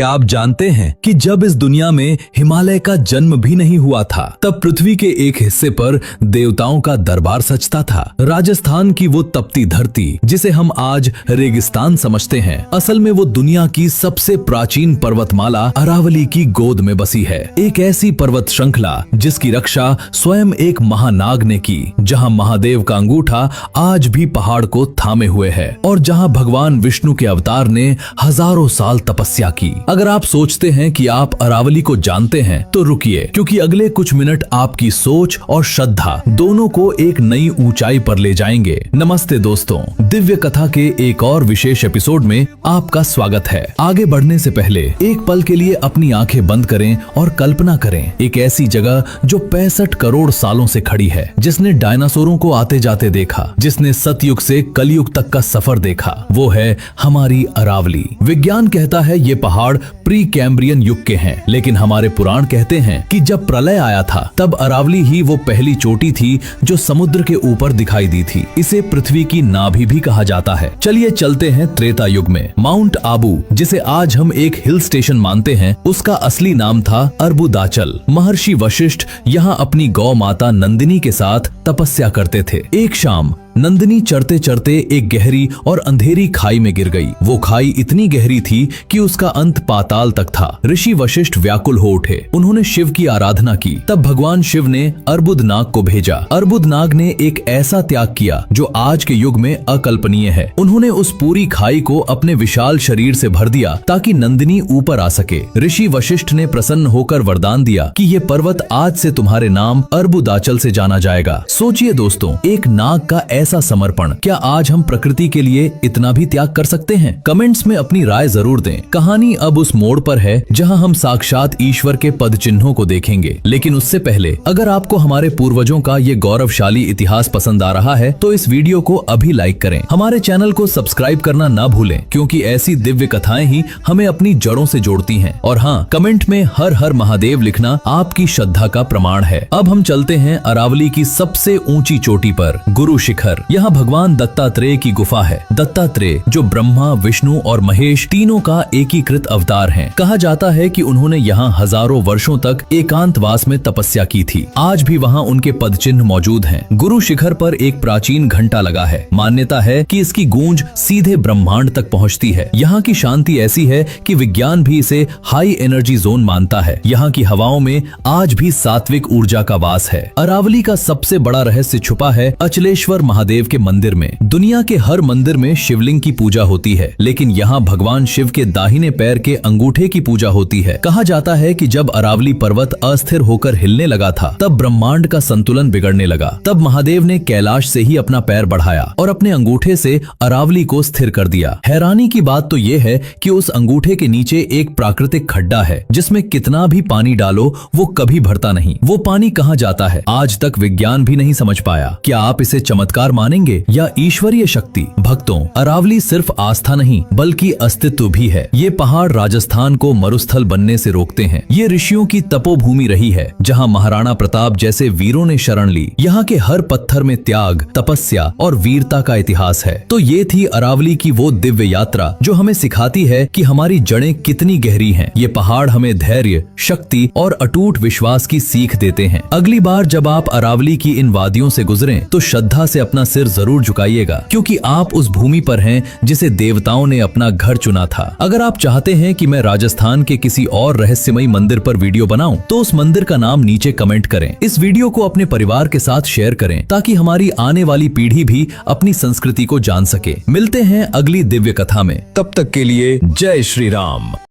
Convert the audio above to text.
क्या आप जानते हैं कि जब इस दुनिया में हिमालय का जन्म भी नहीं हुआ था, तब पृथ्वी के एक हिस्से पर देवताओं का दरबार सजता था। राजस्थान की वो तपती धरती जिसे हम आज रेगिस्तान समझते हैं, असल में वो दुनिया की सबसे प्राचीन पर्वतमाला अरावली की गोद में बसी है। एक ऐसी पर्वत श्रृंखला जिसकी रक्षा स्वयं एक महानाग ने की, जहाँ महादेव का अंगूठा आज भी पहाड़ को थामे हुए है और जहाँ भगवान विष्णु के अवतार ने हजारों साल तपस्या की। अगर आप सोचते हैं कि आप अरावली को जानते हैं तो रुकिए, क्योंकि अगले कुछ मिनट आपकी सोच और श्रद्धा दोनों को एक नई ऊंचाई पर ले जाएंगे। नमस्ते दोस्तों, दिव्य कथा के एक और विशेष एपिसोड में आपका स्वागत है। आगे बढ़ने से पहले एक पल के लिए अपनी आंखें बंद करें और कल्पना करें एक ऐसी जगह जो 65 करोड़ सालों से खड़ी है, जिसने डायनासोरों को आते जाते देखा, जिसने सतयुग से कलयुग तक का सफर देखा। वो है हमारी अरावली। विज्ञान कहता है ये पहाड़ प्री कैम्ब्रियन युग के हैं, लेकिन हमारे पुराण कहते हैं कि जब प्रलय आया था तब अरावली ही वो पहली चोटी थी जो समुद्र के ऊपर दिखाई दी थी। इसे पृथ्वी की नाभि भी कहा जाता है। चलिए चलते हैं त्रेता युग में। माउंट आबू, जिसे आज हम एक हिल स्टेशन मानते हैं, उसका असली नाम था अर्बुदाचल। महर्षि वशिष्ठ यहाँ अपनी गौ माता नंदिनी के साथ तपस्या करते थे। एक शाम नंदिनी चढ़ते चढ़ते एक गहरी और अंधेरी खाई में गिर गई। वो खाई इतनी गहरी थी कि उसका अंत पाताल तक था। ऋषि वशिष्ठ व्याकुल हो उठे। उन्होंने शिव की आराधना की। तब भगवान शिव ने अर्बुदनाग को भेजा। अर्बुदनाग ने एक ऐसा त्याग किया जो आज के युग में अकल्पनीय है। उन्होंने उस पूरी खाई को अपने विशाल शरीर से भर दिया ताकि नंदिनी ऊपर आ सके। ऋषि वशिष्ठ ने प्रसन्न होकर वरदान दिया कि ये पर्वत आज से तुम्हारे नाम अर्बुदाचल से जाना जाएगा। सोचिए दोस्तों, एक नाग का ऐसा समर्पण, क्या आज हम प्रकृति के लिए इतना भी त्याग कर सकते हैं? कमेंट्स में अपनी राय जरूर दें। कहानी अब उस मोड़ पर है जहां हम साक्षात ईश्वर के पद चिन्हों को देखेंगे। लेकिन उससे पहले, अगर आपको हमारे पूर्वजों का ये गौरवशाली इतिहास पसंद आ रहा है तो इस वीडियो को अभी लाइक करें। हमारे चैनल को सब्सक्राइब करना ना भूलें, क्योंकि ऐसी दिव्य कथाएं ही हमें अपनी जड़ों से जोड़ती हैं। और हाँ, कमेंट में हर हर महादेव लिखना आपकी श्रद्धा का प्रमाण है। अब हम चलते हैं अरावली की सबसे ऊंची चोटी पर, गुरु शिखर। यहाँ भगवान दत्तात्रेय की गुफा है। दत्तात्रेय जो ब्रह्मा, विष्णु और महेश तीनों का एकीकृत अवतार हैं। कहा जाता है कि उन्होंने यहाँ हजारों वर्षों तक एकांतवास में तपस्या की थी। आज भी वहाँ उनके पद चिन्ह मौजूद हैं। गुरु शिखर पर एक प्राचीन घंटा लगा है। मान्यता है कि इसकी गूंज सीधे ब्रह्मांड तक पहुँचती है। यहाँ की शांति ऐसी है कि विज्ञान भी इसे हाई एनर्जी जोन मानता है। यहाँ की हवाओं में आज भी सात्विक ऊर्जा का वास है। अरावली का सबसे बड़ा रहस्य छुपा है अचलेश्वर महादेव के मंदिर में। दुनिया के हर मंदिर में शिवलिंग की पूजा होती है, लेकिन यहाँ भगवान शिव के दाहिने पैर के अंगूठे की पूजा होती है। कहा जाता है कि जब अरावली पर्वत अस्थिर होकर हिलने लगा था, तब ब्रह्मांड का संतुलन बिगड़ने लगा। तब महादेव ने कैलाश से ही अपना पैर बढ़ाया और अपने अंगूठे से अरावली को स्थिर कर दिया। हैरानी की बात तो ये है कि उस अंगूठे के नीचे एक प्राकृतिक खड्डा है, जिसमें कितना भी पानी डालो वो कभी भरता नहीं। वो पानी कहाँ जाता है, आज तक विज्ञान भी नहीं समझ पाया। क्या आप इसे चमत्कार मानेंगे या ईश्वरीय शक्ति? भक्तों, अरावली सिर्फ आस्था नहीं बल्कि अस्तित्व भी है। ये पहाड़ राजस्थान को मरुस्थल बनने से रोकते हैं। ये ऋषियों की तपोभूमि रही है, जहाँ महाराणा प्रताप जैसे वीरों ने शरण ली। यहाँ के हर पत्थर में त्याग, तपस्या और वीरता का इतिहास है। तो ये थी अरावली की वो दिव्य यात्रा जो हमें सिखाती है कि हमारी जड़ें कितनी गहरी हैं। ये पहाड़ हमें धैर्य, शक्ति और अटूट विश्वास की सीख देते हैं। अगली बार जब आप अरावली की इन वादियों से गुजरें तो श्रद्धा से अपना सिर जरूर झुकाइएगा, क्योंकि आप उस भूमि पर हैं जिसे देवताओं ने अपना घर चुना था। अगर आप चाहते हैं कि मैं राजस्थान के किसी और रहस्यमयी मंदिर पर वीडियो बनाऊं, तो उस मंदिर का नाम नीचे कमेंट करें। इस वीडियो को अपने परिवार के साथ शेयर करें ताकि हमारी आने वाली पीढ़ी भी अपनी संस्कृति को जान सके। मिलते हैं अगली दिव्य कथा में। तब तक के लिए जय श्री राम।